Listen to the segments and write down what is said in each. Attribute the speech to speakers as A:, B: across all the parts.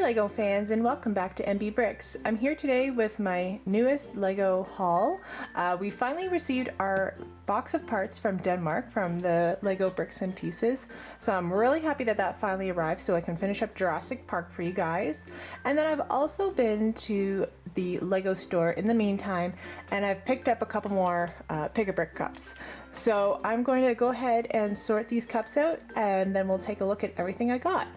A: Lego fans, and welcome back to MB Bricks. I'm here today with my newest Lego haul. We finally received our box of parts from Denmark from the Lego Bricks and Pieces. So I'm really happy that that finally arrived so I can finish up Jurassic Park for you guys. And then I've also been to the Lego store in the meantime, and I've picked up a couple more Pick-a-Brick cups. So I'm going to go ahead and sort these cups out, and then we'll take a look at everything I got.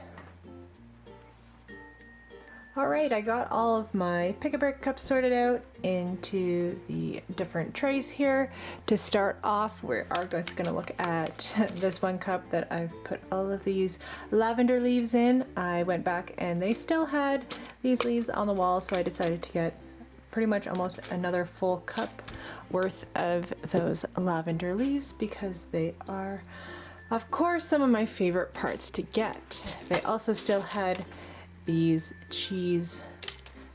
A: Alright, I got all of my Pick-a-Brick cups sorted out into the different trays here. To start off, we are just going to look at this one cup that I've put all of these lavender leaves in. I went back and they still had these leaves on the wall, so I decided to get pretty much almost another full cup worth of those lavender leaves because they are, of course, some of my favorite parts to get. They also still had these cheese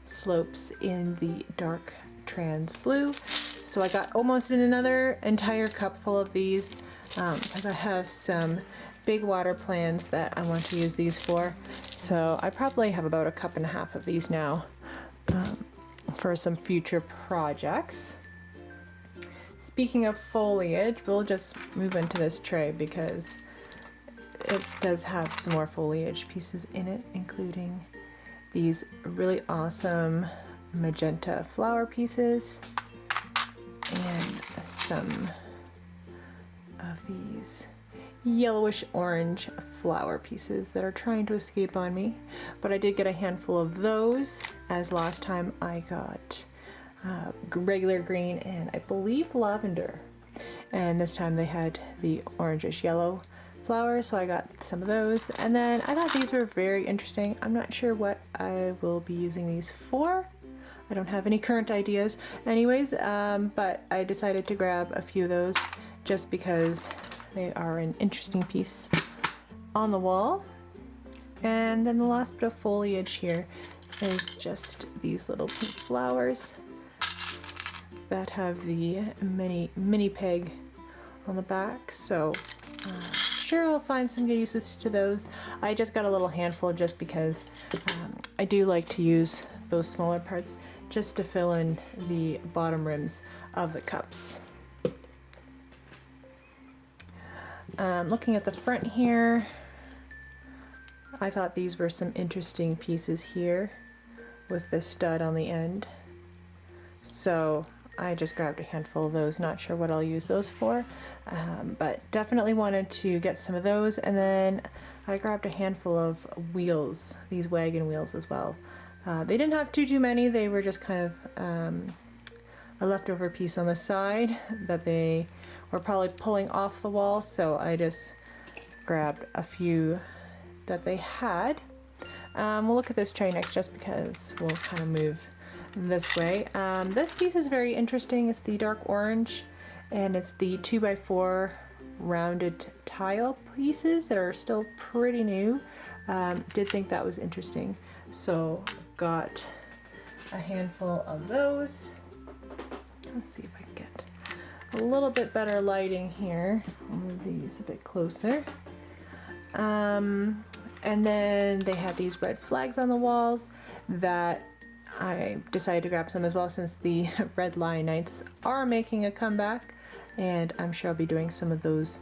A: slopes in the dark trans blue, so I got almost in another entire cup full of these because I have some big water plans that I want to use these for. So I probably have about a cup and a half of these now for some future projects. Speaking of foliage, we'll just move into this tray because it does have some more foliage pieces in it, including these really awesome magenta flower pieces and some of these yellowish orange flower pieces that are trying to escape on me. But I did get a handful of those, as last time I got regular green and I believe lavender. And this time they had the orangish yellow flowers, so I got some of those. And then I thought these were very interesting. I'm not sure what I will be using these for. I don't have any current ideas anyways, but I decided to grab a few of those just because they are an interesting piece on the wall. And then the last bit of foliage here is just these little pink flowers that have the mini peg on the back. So sure, I'll find some good uses to those. I just got a little handful just because I do like to use those smaller parts just to fill in the bottom rims of the cups. Looking at the front here, I thought these were some interesting pieces here with the stud on the end. So I just grabbed a handful of those, not sure what I'll use those for, but definitely wanted to get some of those. And then I grabbed a handful of wheels, these wagon wheels as well. They didn't have too many, they were just kind of a leftover piece on the side that they were probably pulling off the wall, so I just grabbed a few that they had. We'll look at this tray next just because we'll kind of move this way. This piece is very interesting. It's the dark orange and it's the 2x4 rounded tile pieces that are still pretty new. Did think that was interesting, so got a handful of those. Let's see if I can get a little bit better lighting here. Move these a bit closer. And then they had these red flags on the walls that I decided to grab some as well, since the Red Lion Knights are making a comeback, and I'm sure I'll be doing some of those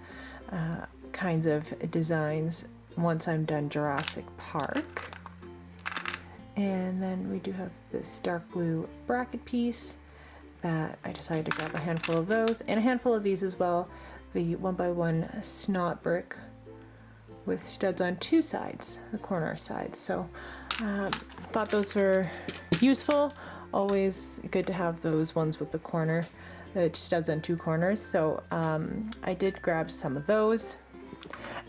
A: kinds of designs once I'm done Jurassic Park. And then we do have this dark blue bracket piece that I decided to grab a handful of those, and a handful of these as well, the 1x1 snot brick with studs on two sides, the corner sides. So thought those were useful. Always good to have those ones with the corner, the studs on two corners. So I did grab some of those.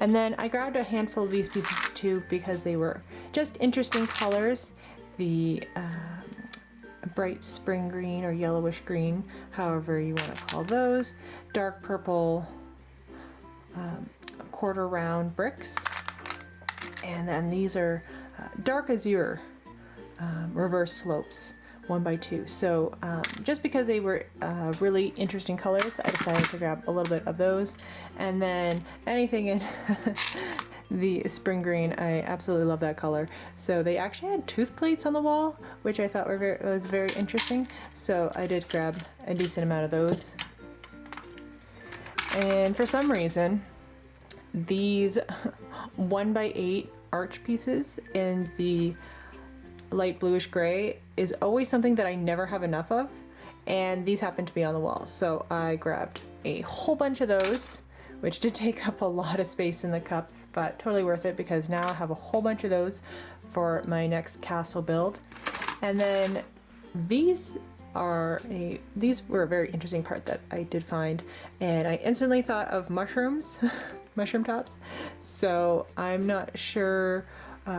A: And then I grabbed a handful of these pieces too because they were just interesting colors. The bright spring green or yellowish green, however you want to call those. Dark purple quarter round bricks. And then these are dark azure reverse slopes, 1x2. So just because they were really interesting colors, I decided to grab a little bit of those. And then anything in the spring green. I absolutely love that color. So they actually had tooth plates on the wall, which I thought was very interesting. So I did grab a decent amount of those. And for some reason, these 1x8 arch pieces in the light bluish gray is always something that I never have enough of. And these happen to be on the wall. So I grabbed a whole bunch of those, which did take up a lot of space in the cups, but totally worth it because now I have a whole bunch of those for my next castle build. And then these were a very interesting part that I did find, and I instantly thought of mushrooms, mushroom tops. So I'm not sure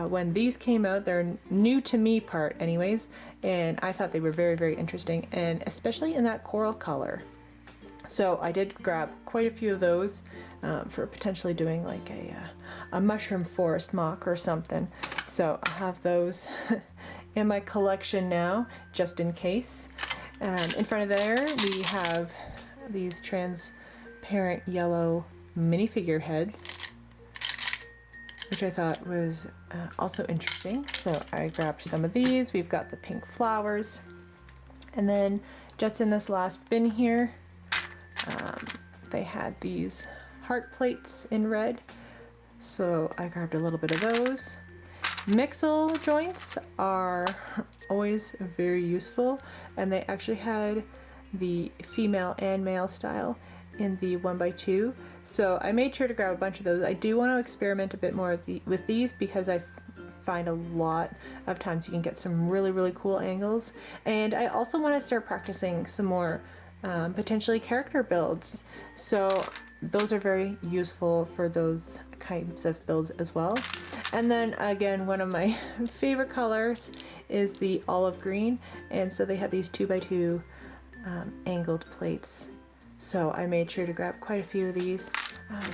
A: when these came out. They're new to me part anyways, and I thought they were very, very interesting, and especially in that coral color. So I did grab quite a few of those for potentially doing like a mushroom forest mock or something. So I have those in my collection now, just in case. In front of there, we have these transparent yellow minifigure heads, which I thought was also interesting. So I grabbed some of these. We've got the pink flowers. And then just in this last bin here, they had these heart plates in red. So I grabbed a little bit of those. Mixel joints are always very useful, and they actually had the female and male style in the 1x2. So I made sure to grab a bunch of those. I do want to experiment a bit more with these because I find a lot of times you can get some really, really cool angles. And I also want to start practicing some more potentially character builds. So those are very useful for those kinds of builds as well. And then again, one of my favorite colors is the olive green, and so they had these 2x2 angled plates. So I made sure to grab quite a few of these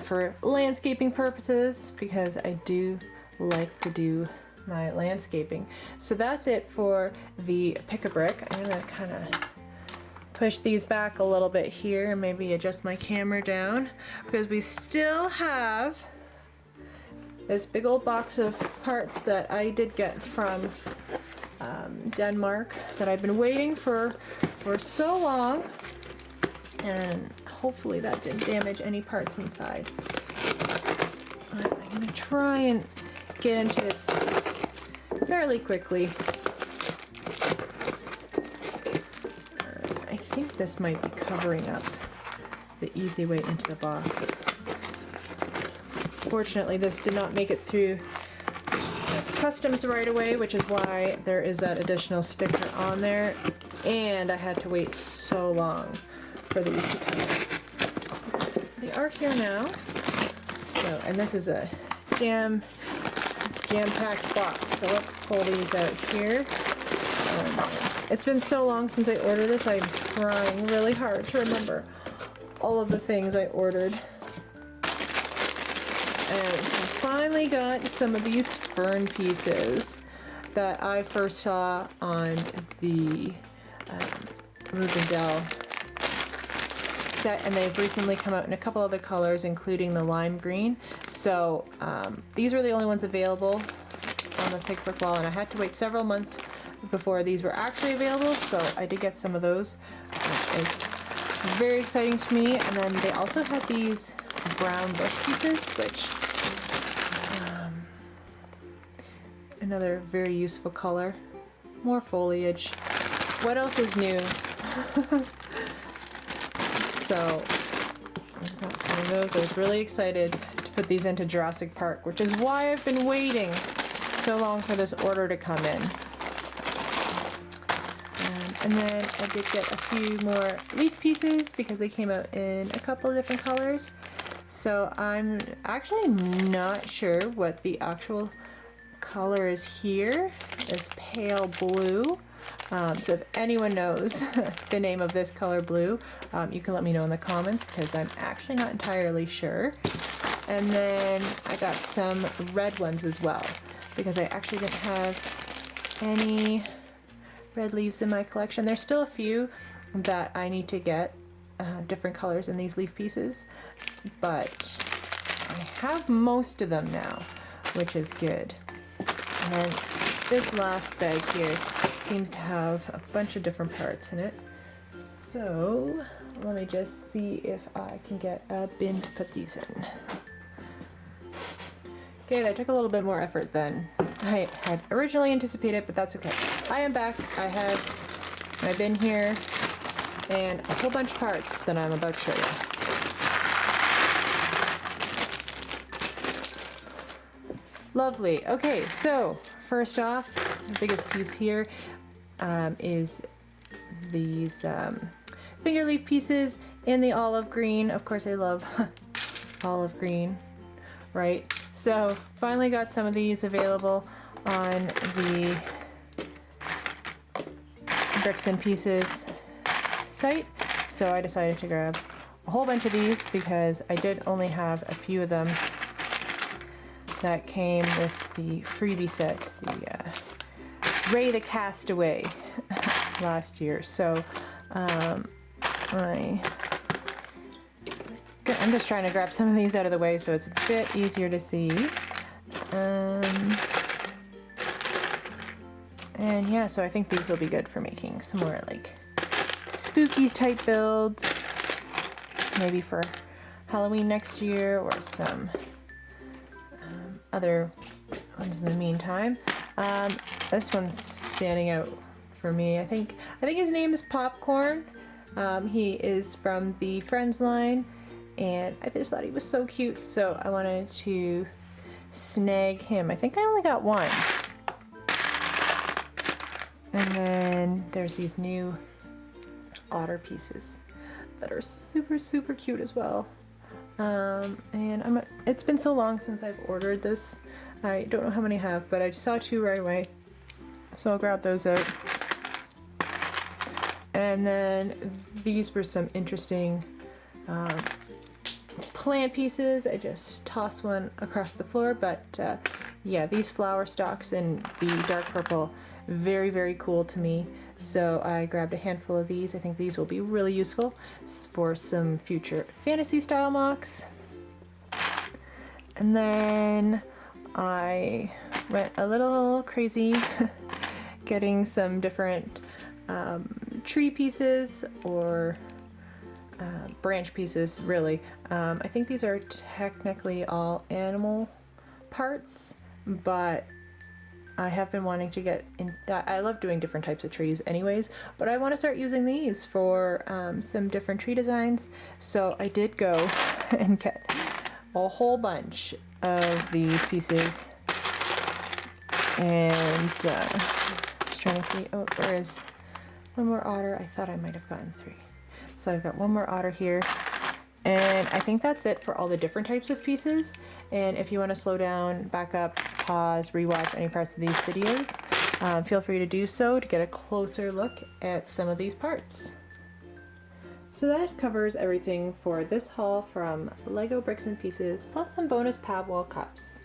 A: for landscaping purposes because I do like to do my landscaping. So that's it for the pick-a-brick. I'm gonna kind of push these back a little bit here and maybe adjust my camera down because we still have this big old box of parts that I did get from Denmark that I've been waiting for so long, and hopefully that didn't damage any parts inside. I'm gonna try and get into this fairly quickly. I think this might be covering up the easy way into the box. Fortunately, this did not make it through customs right away, which is why there is that additional sticker on there, and I had to wait so long for these to come in. They are here now. So, and this is a jam-packed box, so let's pull these out here. It's been so long since I ordered this, I'm trying really hard to remember all of the things I ordered. And so I finally got some of these fern pieces that I first saw on the Rubendell set, and they've recently come out in a couple other colors, including the lime green. So these were the only ones available on the pick-a-brick wall, and I had to wait several months before these were actually available, so I did get some of those, which is very exciting to me. And then they also had these brown bush pieces, which another very useful color. More foliage. What else is new? So I've got some of those. I was really excited to put these into Jurassic Park, which is why I've been waiting so long for this order to come in. And then I did get a few more leaf pieces because they came out in a couple of different colors. So I'm actually not sure what the actual color is here. It's pale blue. So if anyone knows the name of this color blue, you can let me know in the comments because I'm actually not entirely sure. And then I got some red ones as well because I actually didn't have any red leaves in my collection. There's still a few that I need to get different colors in these leaf pieces, but I have most of them now, which is good. And then this last bag here seems to have a bunch of different parts in it. So let me just see if I can get a bin to put these in. Okay, that took a little bit more effort than I had originally anticipated, but that's okay. I am back. I have my bin here and a whole bunch of parts that I'm about to show you. Lovely. Okay, so first off, the biggest piece here is these finger leaf pieces in the olive green. Of course, I love olive green, right? So finally got some of these available on the Bricks and Pieces site. So I decided to grab a whole bunch of these because I did only have a few of them that came with the freebie set, the Ray the Castaway last year. So I'm just trying to grab some of these out of the way so it's a bit easier to see. And yeah, so I think these will be good for making some more like spooky type builds, maybe for Halloween next year, or some other ones in the meantime. This one's standing out for me. I think his name is Popcorn. He is from the Friends line, and I just thought he was so cute, so I wanted to snag him. I think I only got one. And then there's these new otter pieces that are super, super cute as well. And it's been so long since I've ordered this. I don't know how many I have, but I just saw two right away, so I'll grab those out. And then these were some interesting plant pieces. I just tossed one across the floor, but yeah, these flower stalks in the dark purple, very, very cool to me. So I grabbed a handful of these. I think these will be really useful for some future fantasy style mocks. And then I went a little crazy getting some different tree pieces or branch pieces, really. I think these are technically all animal parts, but I have been wanting to get in. I love doing different types of trees anyways, but I want to start using these for some different tree designs. So I did go and get a whole bunch of these pieces, and just trying to see. Oh, there is one more otter. I thought I might have gotten 3. So I've got one more otter here. And I think that's it for all the different types of pieces. And if you want to slow down, back up, pause, rewatch any parts of these videos, feel free to do so to get a closer look at some of these parts. So that covers everything for this haul from Lego Bricks and Pieces, plus some bonus PAB wall cups.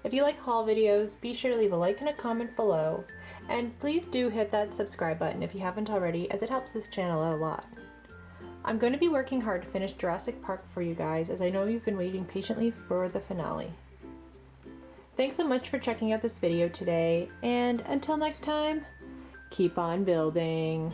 A: If you like haul videos, be sure to leave a like and a comment below. And please do hit that subscribe button if you haven't already, as it helps this channel out a lot. I'm going to be working hard to finish Jurassic Park for you guys, as I know you've been waiting patiently for the finale. Thanks so much for checking out this video today, and until next time, keep on building.